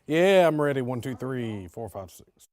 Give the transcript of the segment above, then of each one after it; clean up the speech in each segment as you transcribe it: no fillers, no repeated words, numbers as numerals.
Yeah, I'm ready. 1, 2, 3, 4, 5, 6.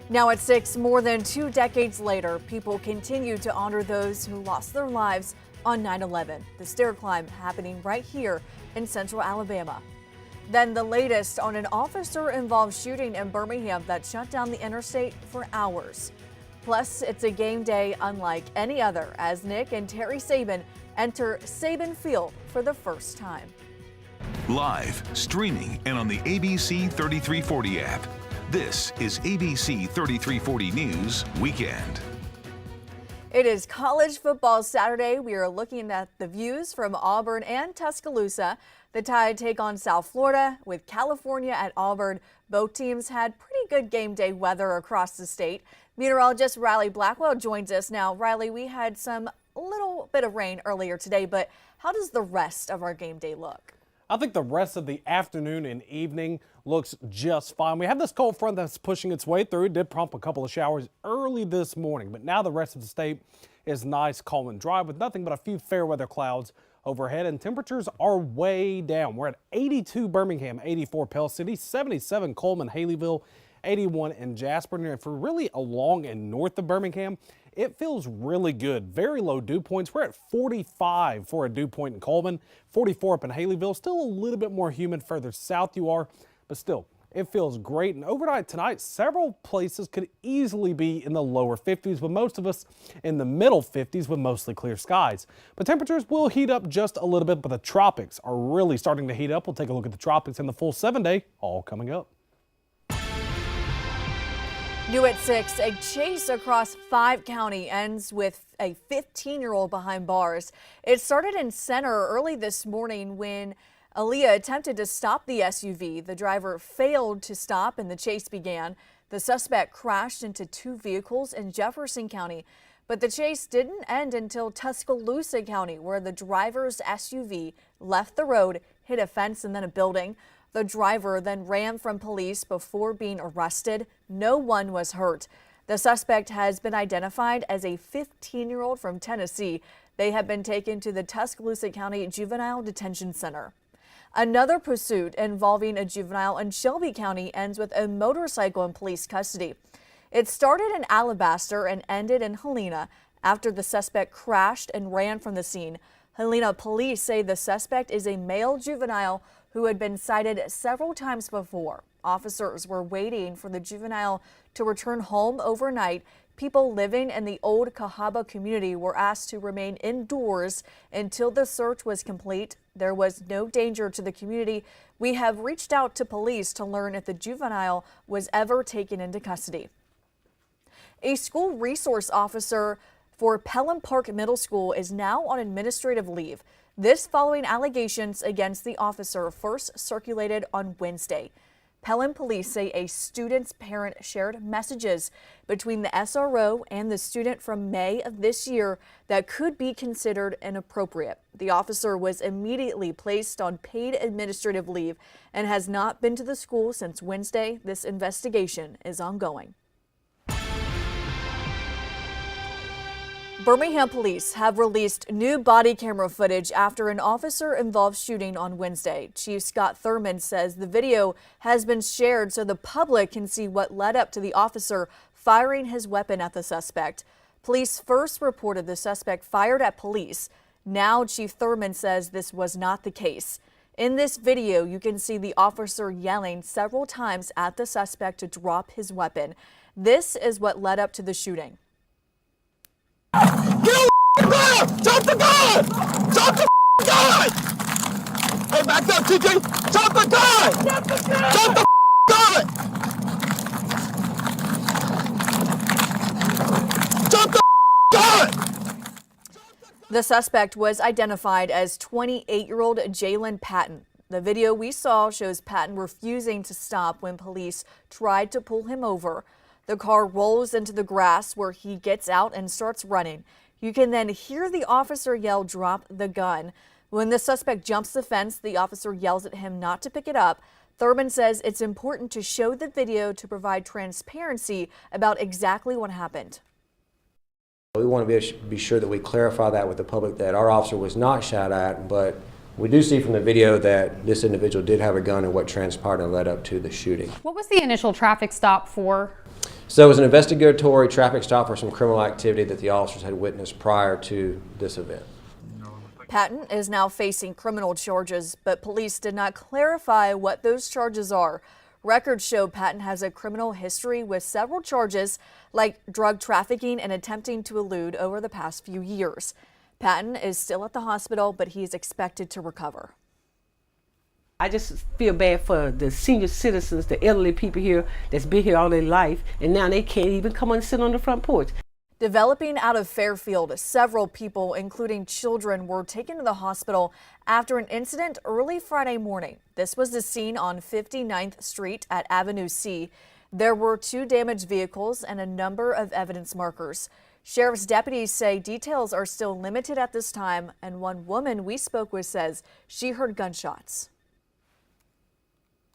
Now at 6, more than 2 decades later, people continue to honor those who lost their lives on 9/11. The stair climb happening right here in central Alabama. Then the latest on an officer-involved shooting in Birmingham that shut down the interstate for hours. Plus, it's a game day unlike any other as Nick and Terry Saban enter Saban Field for the first time. Live, streaming, and on the ABC 3340 app. This is ABC 3340 News Weekend. It is college football Saturday. We are looking at the views from Auburn and Tuscaloosa. The Tide take on South Florida with California at Auburn. Both teams had pretty good game day weather across the state. Meteorologist Riley Blackwell joins us now. Riley, we had some little bit of rain earlier today, but how does the rest of our game day look? I think the rest of the afternoon and evening looks just fine. We have this cold front that's pushing its way through. It did prompt a couple of showers early this morning, but now the rest of the state is nice, calm, and dry with nothing but a few fair weather clouds overhead, and temperatures are way down. We're at 82 Birmingham, 84 Pell City, 77 Coleman, Haleyville, 81 in Jasper. And for really along and north of Birmingham, it feels really good. Very low dew points. We're at 45 for a dew point in Coleman, 44 up in Haleyville. Still a little bit more humid further south you are, but still, it feels great. And overnight tonight, several places could easily be in the lower 50s, with most of us in the middle 50s with mostly clear skies. But temperatures will heat up just a little bit, but the tropics are really starting to heat up. We'll take a look at the tropics in the full 7-day, all coming up. New at 6, a chase across 5 counties ends with a 15-year-old behind bars. It started in Center early this morning when ALEA attempted to stop the SUV. The driver failed to stop and the chase began. The suspect crashed into 2 vehicles in Jefferson County, but the chase didn't end until Tuscaloosa County, where the driver's SUV left the road, hit a fence and then a building. The driver then ran from police before being arrested. No one was hurt. The suspect has been identified as a 15-year-old from Tennessee. They have been taken to the Tuscaloosa County Juvenile Detention Center. Another pursuit involving a juvenile in Shelby County ends with a motorcycle in police custody. It started in Alabaster and ended in Helena after the suspect crashed and ran from the scene. Helena police say the suspect is a male juvenile who had been cited several times before. Officers were waiting for the juvenile to return home overnight. People living in the old Cahaba community were asked to remain indoors until the search was complete. There was no danger to the community. We have reached out to police to learn if the juvenile was ever taken into custody. A school resource officer for Pelham Park Middle School is now on administrative leave. This following allegations against the officer first circulated on Wednesday. Pelham police say a student's parent shared messages between the SRO and the student from May of this year that could be considered inappropriate. The officer was immediately placed on paid administrative leave and has not been to the school since Wednesday. This investigation is ongoing. Birmingham police have released new body camera footage after an officer-involved shooting on Wednesday. Chief Scott Thurman says the video has been shared so the public can see what led up to the officer firing his weapon at the suspect. Police first reported the suspect fired at police. Now Chief Thurman says this was not the case. In this video, you can see the officer yelling several times at the suspect to drop his weapon. This is what led up to the shooting. Get on ground! Drop the gun! Drop the gun! Hey, back up, TJ! Drop the gun! Drop the gun! Drop the gun! The suspect was identified as 28-year-old Jalen Patton. The video we saw shows Patton refusing to stop when police tried to pull him over. The car rolls into the grass where he gets out and starts running. You can then hear the officer yell, "Drop the gun." When the suspect jumps the fence, the officer yells at him not to pick it up. Thurman says it's important to show the video to provide transparency about exactly what happened. We want to be sure that we clarify that with the public, that our officer was not shot at, but we do see from the video that this individual did have a gun and what transpired and led up to the shooting. What was the initial traffic stop for? So it was an investigatory traffic stop for some criminal activity that the officers had witnessed prior to this event. Patton is now facing criminal charges, but police did not clarify what those charges are. Records show Patton has a criminal history with several charges like drug trafficking and attempting to elude over the past few years. Patton is still at the hospital, but he is expected to recover. I just feel bad for the senior citizens, the elderly people here that's been here all their life, and now they can't even come and sit on the front porch. Developing out of Fairfield, several people, including children, were taken to the hospital after an incident early Friday morning. This was the scene on 59th Street at Avenue C. There were 2 damaged vehicles and a number of evidence markers. Sheriff's deputies say details are still limited at this time, and one woman we spoke with says she heard gunshots.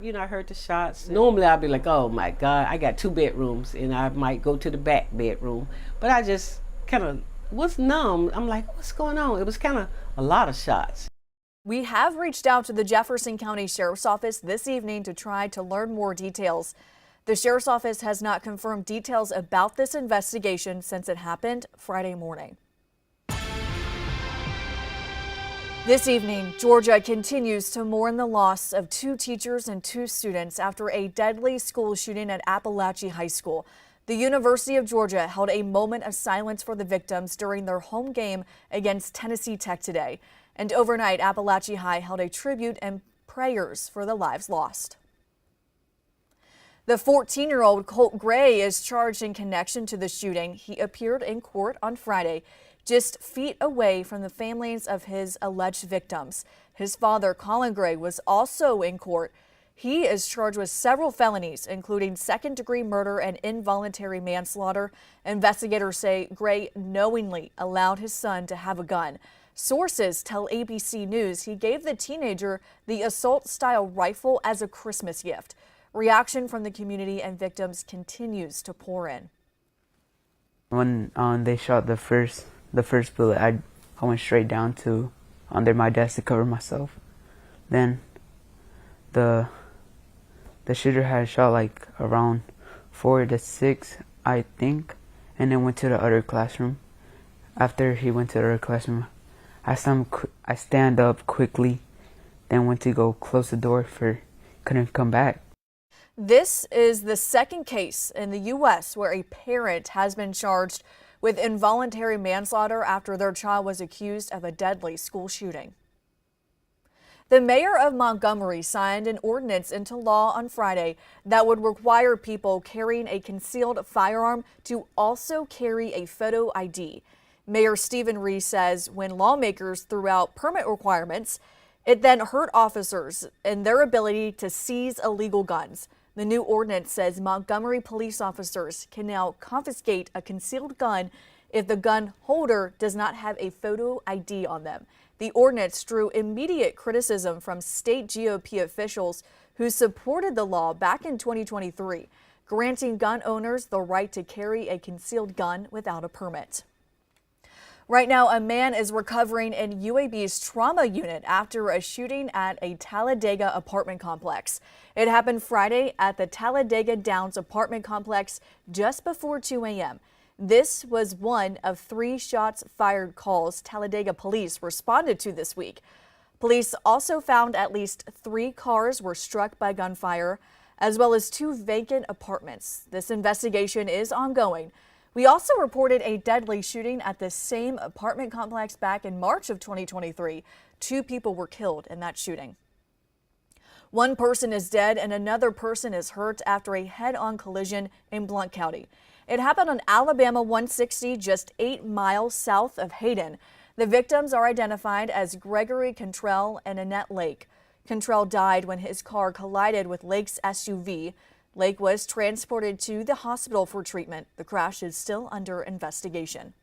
You know, I heard the shots. Normally I'd be like, oh my God, I got 2 bedrooms and I might go to the back bedroom. But I just kind of was numb. I'm like, what's going on? It was kind of a lot of shots. We have reached out to the Jefferson County Sheriff's Office this evening to try to learn more details. The Sheriff's Office has not confirmed details about this investigation since it happened Friday morning. This evening, Georgia continues to mourn the loss of 2 teachers and 2 students after a deadly school shooting at Appalachia High School. The University of Georgia held a moment of silence for the victims during their home game against Tennessee Tech today. And overnight, Appalachia High held a tribute and prayers for the lives lost. The 14-year-old Colt Gray is charged in connection to the shooting. He appeared in court on Friday, just feet away from the families of his alleged victims. His father, Colin Gray, was also in court. He is charged with several felonies, including second-degree murder and involuntary manslaughter. Investigators say Gray knowingly allowed his son to have a gun. Sources tell ABC News he gave the teenager the assault-style rifle as a Christmas gift. Reaction from the community and victims continues to pour in. When they shot the first bullet, I went straight down to under my desk to cover myself. Then the shooter had shot like around 4 to 6, I think, and then went to the other classroom. After he went to the other classroom, I stand up quickly, then went to go close the door couldn't come back. This is the second case in the U.S. where a parent has been charged with involuntary manslaughter after their child was accused of a deadly school shooting. The mayor of Montgomery signed an ordinance into law on Friday that would require people carrying a concealed firearm to also carry a photo ID. Mayor Stephen Reese says when lawmakers threw out permit requirements, it then hurt officers in their ability to seize illegal guns. The new ordinance says Montgomery police officers can now confiscate a concealed gun if the gun holder does not have a photo ID on them. The ordinance drew immediate criticism from state GOP officials who supported the law back in 2023, granting gun owners the right to carry a concealed gun without a permit. Right now, a man is recovering in UAB's trauma unit after a shooting at a Talladega apartment complex. It happened Friday at the Talladega Downs apartment complex just before 2 a.m. This was one of 3 shots fired calls Talladega police responded to this week. Police also found at least 3 cars were struck by gunfire, as well as 2 vacant apartments. This investigation is ongoing. We also reported a deadly shooting at the same apartment complex back in March of 2023. 2 people were killed in that shooting. 1 person is dead and another person is hurt after a head-on collision in Blount County. It happened on Alabama 160, just 8 miles south of Hayden. The victims are identified as Gregory Cantrell and Annette Lake. Cantrell died when his car collided with Lake's SUV. Lake was transported to the hospital for treatment. The crash is still under investigation.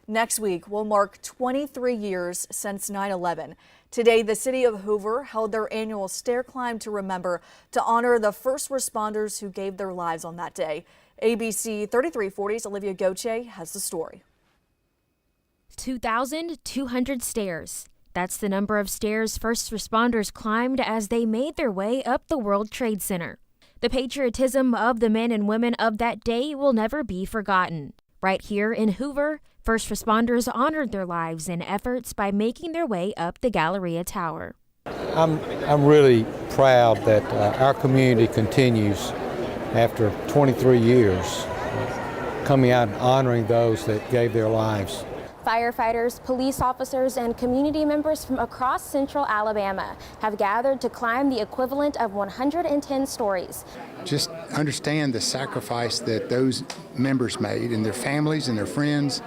Next week will mark 23 years since 9/11. Today, the city of Hoover held their annual stair climb to remember, to honor the first responders who gave their lives on that day. ABC 3340's Olivia Goche has the story. 2,200 stairs. That's the number of stairs first responders climbed as they made their way up the World Trade Center. The patriotism of the men and women of that day will never be forgotten. Right here in Hoover, first responders honored their lives and efforts by making their way up the Galleria Tower. I'm really proud that our community continues, after 23 years, coming out and honoring those that gave their lives. Firefighters, police officers, and community members from across central Alabama have gathered to climb the equivalent of 110 stories. Just understand the sacrifice that those members made, and their families and their friends,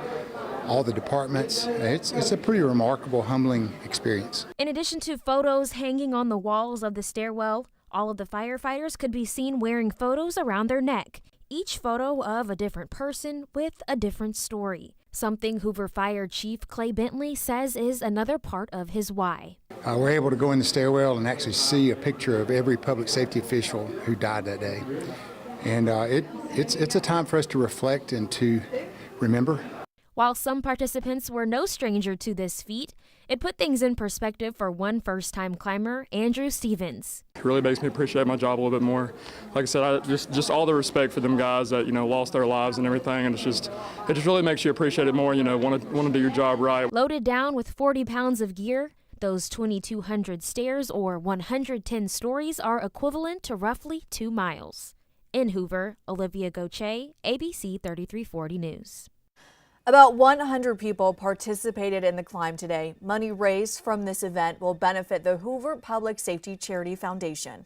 all the departments. It's a pretty remarkable, humbling experience. In addition to photos hanging on the walls of the stairwell, all of the firefighters could be seen wearing photos around their neck, each photo of a different person with a different story. Something Hoover Fire Chief Clay Bentley says is another part of his why. We're able to go in the stairwell and actually see a picture of every public safety official who died that day. And it's a time for us to reflect and to remember. While some participants were no stranger to this feat, it put things in perspective for one first-time climber, Andrew Stevens. It really makes me appreciate my job a little bit more. Like I said, just all the respect for them guys that, lost their lives and everything, and it just really makes you appreciate it more, want to do your job right. Loaded down with 40 pounds of gear, those 2,200 stairs or 110 stories are equivalent to roughly 2 miles. In Hoover, Olivia Goche, ABC 3340 News. About 100 people participated in the climb today. Money raised from this event will benefit the Hoover Public Safety Charity Foundation.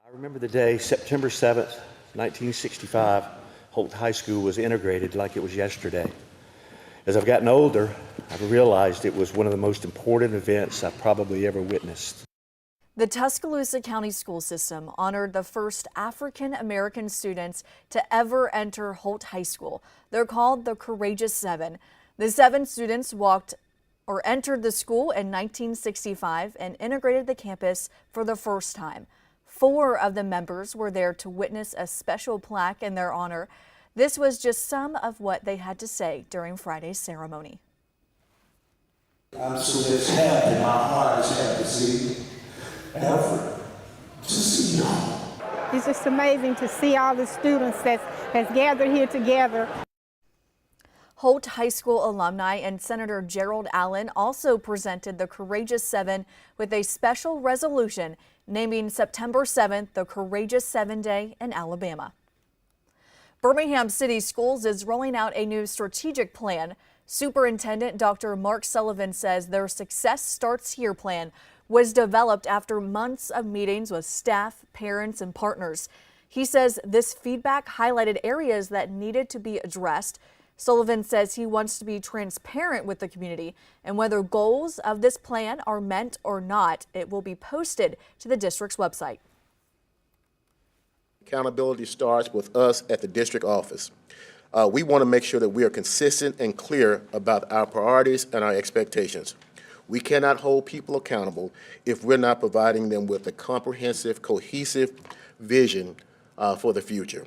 I remember the day, September 7th, 1965, Holt High School was integrated like it was yesterday. As I've gotten older, I've realized it was one of the most important events I've probably ever witnessed. The Tuscaloosa County School System honored the first African American students to ever enter Holt High School. They're called the Courageous 7. The 7 students entered the school in 1965 and integrated the campus for the first time. 4 of the members were there to witness a special plaque in their honor. This was just some of what they had to say during Friday's ceremony. I'm so just happy, my heart is happy to see Alfred, to see y'all. It's just amazing to see all the students that has gathered here together. Holt High School alumni and Senator Gerald Allen also presented the Courageous 7 with a special resolution naming September 7th the Courageous 7 Day in Alabama. Birmingham City Schools is rolling out a new strategic plan. Superintendent Dr. Mark Sullivan says their Success Starts Here plan was developed after months of meetings with staff, parents, and partners. He says this feedback highlighted areas that needed to be addressed. Sullivan says he wants to be transparent with the community, and whether goals of this plan are met or not, it will be posted to the district's website. Accountability starts with us at the district office. We want to make sure that we are consistent and clear about our priorities and our expectations. We cannot hold people accountable if we're not providing them with a comprehensive, cohesive vision for the future.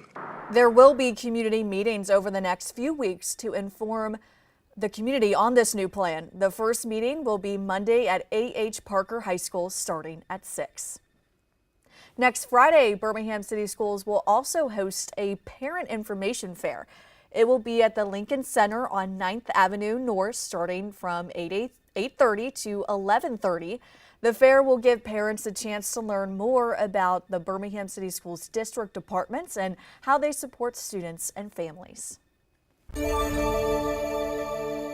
There will be community meetings over the next few weeks to inform the community on this new plan. The first meeting will be Monday at A.H. Parker High School starting at 6. Next Friday, Birmingham City Schools will also host a parent information fair. It will be at the Lincoln Center on 9th Avenue North starting from 8:30 to 11:30. The fair will give parents a chance to learn more about the Birmingham City Schools district departments and how they support students and families.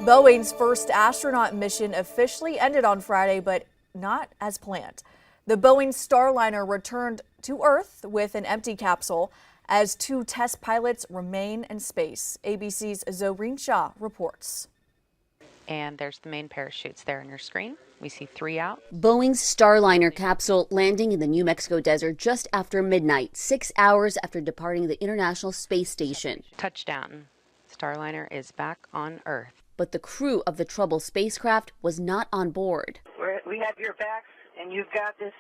Boeing's first astronaut mission officially ended on Friday, but not as planned. The Boeing Starliner returned to Earth with an empty capsule as 2 test pilots remain in space. ABC's Zoreen Shah reports. And there's the main parachutes there on your screen. We see 3 out. Boeing's Starliner capsule landing in the New Mexico desert just after midnight, 6 hours after departing the International Space Station. Touchdown. Starliner is back on Earth. But the crew of the troubled spacecraft was not on board. We have your backs, and you've got this.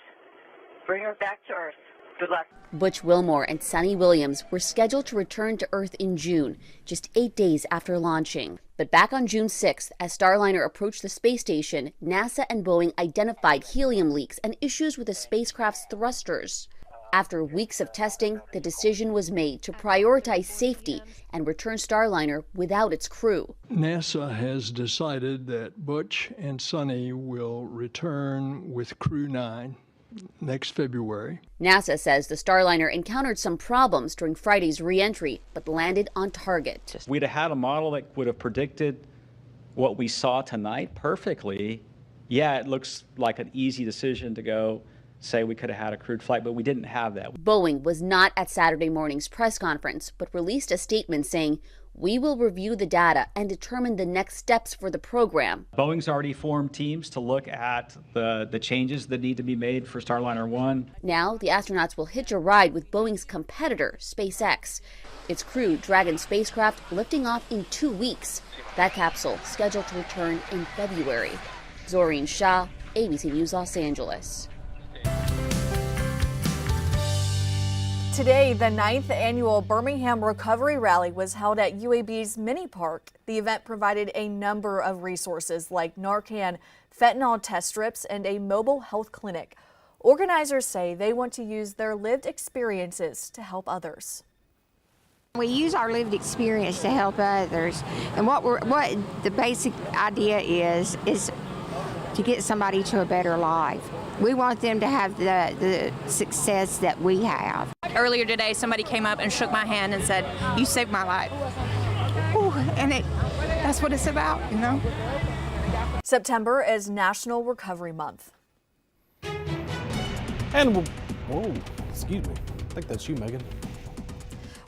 Bring her back to Earth. Good luck. Butch Wilmore and Sonny Williams were scheduled to return to Earth in June, just 8 days after launching. But back on June 6th, as Starliner approached the space station, NASA and Boeing identified helium leaks and issues with the spacecraft's thrusters. After weeks of testing, the decision was made to prioritize safety and return Starliner without its crew. NASA has decided that Butch and Sonny will return with Crew 9 next February. NASA says the Starliner encountered some problems during Friday's re-entry, but landed on target. We'd have had a model that would have predicted what we saw tonight perfectly. Yeah, it looks like an easy decision to go say we could have had a crewed flight, but we didn't have that. Boeing was not at Saturday morning's press conference, but released a statement saying, "We will review the data and determine the next steps for the program." Boeing's already formed teams to look at the changes that need to be made for Starliner 1. Now, the astronauts will hitch a ride with Boeing's competitor, SpaceX. Its crew Dragon spacecraft lifting off in 2 weeks. That capsule scheduled to return in February. Zoreen Shah, ABC News, Los Angeles. Today, the 9th annual Birmingham Recovery Rally was held at UAB's Mini Park. The event provided a number of resources like Narcan, fentanyl test strips, and a mobile health clinic. Organizers say they want to use their lived experiences to help others. We use our lived experience to help others, and what the basic idea is to get somebody to a better life. We want them to have the success that we have. Earlier today, somebody came up and shook my hand and said, "You saved my life." Ooh, and that's what it's about, you know? September is National Recovery Month. And, whoa, excuse me. I think that's you, Megan.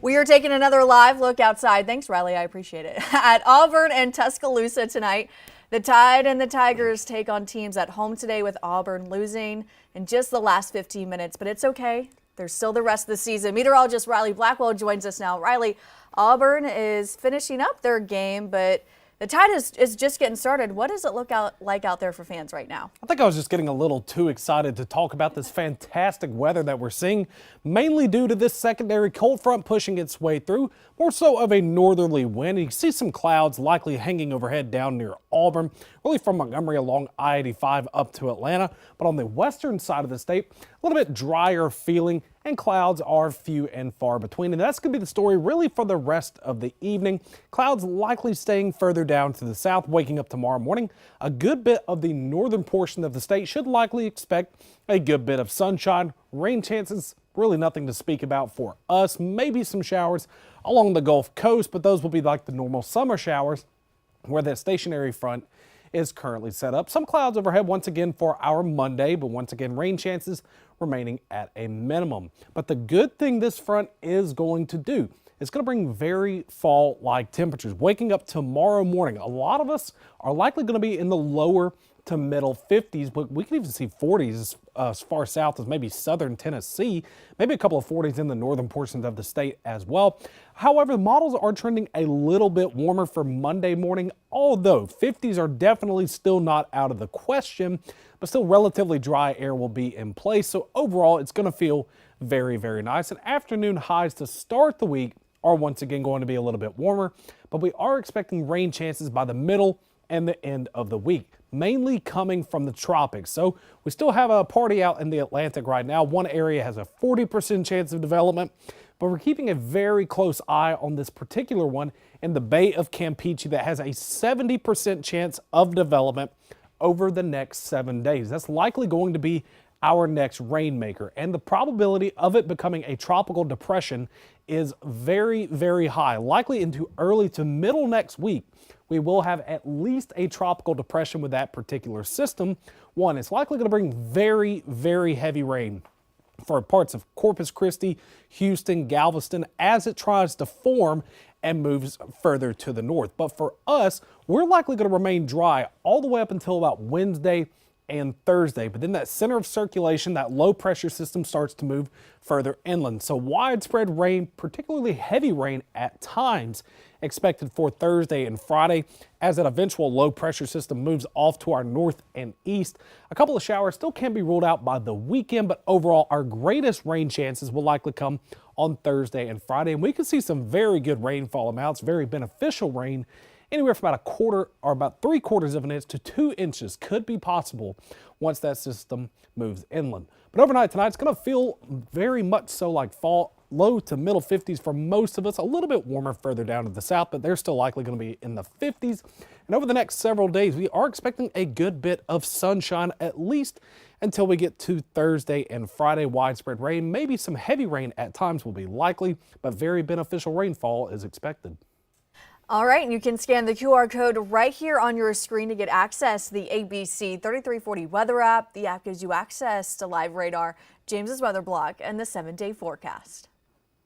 We are taking another live look outside. Thanks, Riley. I appreciate it. At Auburn and Tuscaloosa tonight, the Tide and the Tigers take on teams at home today, with Auburn losing in just the last 15 minutes. But it's okay. There's still the rest of the season. Meteorologist Riley Blackwell joins us now. Riley, Auburn is finishing up their game, but the Tide is just getting started. What does it look like out there for fans right now? I think I was just getting a little too excited to talk about this fantastic weather that we're seeing, mainly due to this secondary cold front pushing its way through, more so of a northerly wind. You see some clouds likely hanging overhead down near Auburn, really from Montgomery along I-85 up to Atlanta. But on the western side of the state, a little bit drier feeling, and clouds are few and far between. And that's going to be the story really for the rest of the evening. Clouds likely staying further down to the south, waking up tomorrow morning. A good bit of the northern portion of the state should likely expect a good bit of sunshine. Rain chances, really nothing to speak about for us. Maybe some showers along the Gulf Coast, but those will be like the normal summer showers where that stationary front is currently set up. Some clouds overhead once again for our Monday, but once again rain chances remaining at a minimum. But the good thing this front is going to do it's going to bring very fall-like temperatures. Waking up tomorrow morning, a lot of us are likely going to be in the lower to middle 50s, but we can even see 40s as far south as maybe southern Tennessee, maybe a couple of 40s in the northern portions of the state as well. However, the models are trending a little bit warmer for Monday morning, although 50s are definitely still not out of the question, but still relatively dry air will be in place. So overall, it's going to feel very, very nice. And afternoon highs to start the week are once again going to be a little bit warmer, but we are expecting rain chances by the middle and the end of the week, mainly coming from the tropics. So we still have a party out in the Atlantic right now. One area has a 40% chance of development, but we're keeping a very close eye on this particular one in the Bay of Campeche that has a 70% chance of development over the next 7 days. That's likely going to be our next rainmaker, and the probability of it becoming a tropical depression is very, very high. Likely into early to middle next week, we will have at least a tropical depression with that particular system. One, it's likely going to bring very, very heavy rain for parts of Corpus Christi, Houston, Galveston, as it tries to form and moves further to the north. But for us, we're likely going to remain dry all the way up until about Wednesday and Thursday. But then that center of circulation, that low pressure system starts to move further inland. So widespread rain, particularly heavy rain at times, expected for Thursday and Friday as that eventual low pressure system moves off to our north and east. A couple of showers still can be ruled out by the weekend, but overall our greatest rain chances will likely come on Thursday and Friday. And we can see some very good rainfall amounts, very beneficial rain. Anywhere from about a quarter or about 3/4 of an inch to 2 inches could be possible once that system moves inland. But overnight tonight, it's going to feel very much so like fall, low to middle 50s for most of us, a little bit warmer further down to the south, but they're still likely going to be in the 50s. And over the next several days, we are expecting a good bit of sunshine, at least until we get to Thursday and Friday. Widespread rain, maybe some heavy rain at times will be likely, but very beneficial rainfall is expected. All right, and you can scan the QR code right here on your screen to get access to the ABC 3340 weather app. The app gives you access to live radar, James's weather blog, and the 7-day forecast.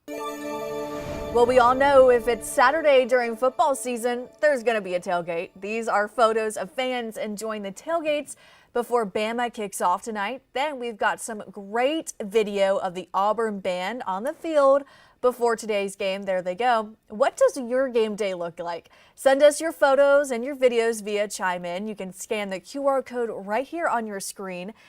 Well, we all know if it's Saturday during football season, there's going to be a tailgate. These are photos of fans enjoying the tailgates before Bama kicks off tonight. Then we've got some great video of the Auburn band on the field before today's game. There they go. What does your game day look like? Send us your photos and your videos via Chime In. You can scan the QR code right here on your screen.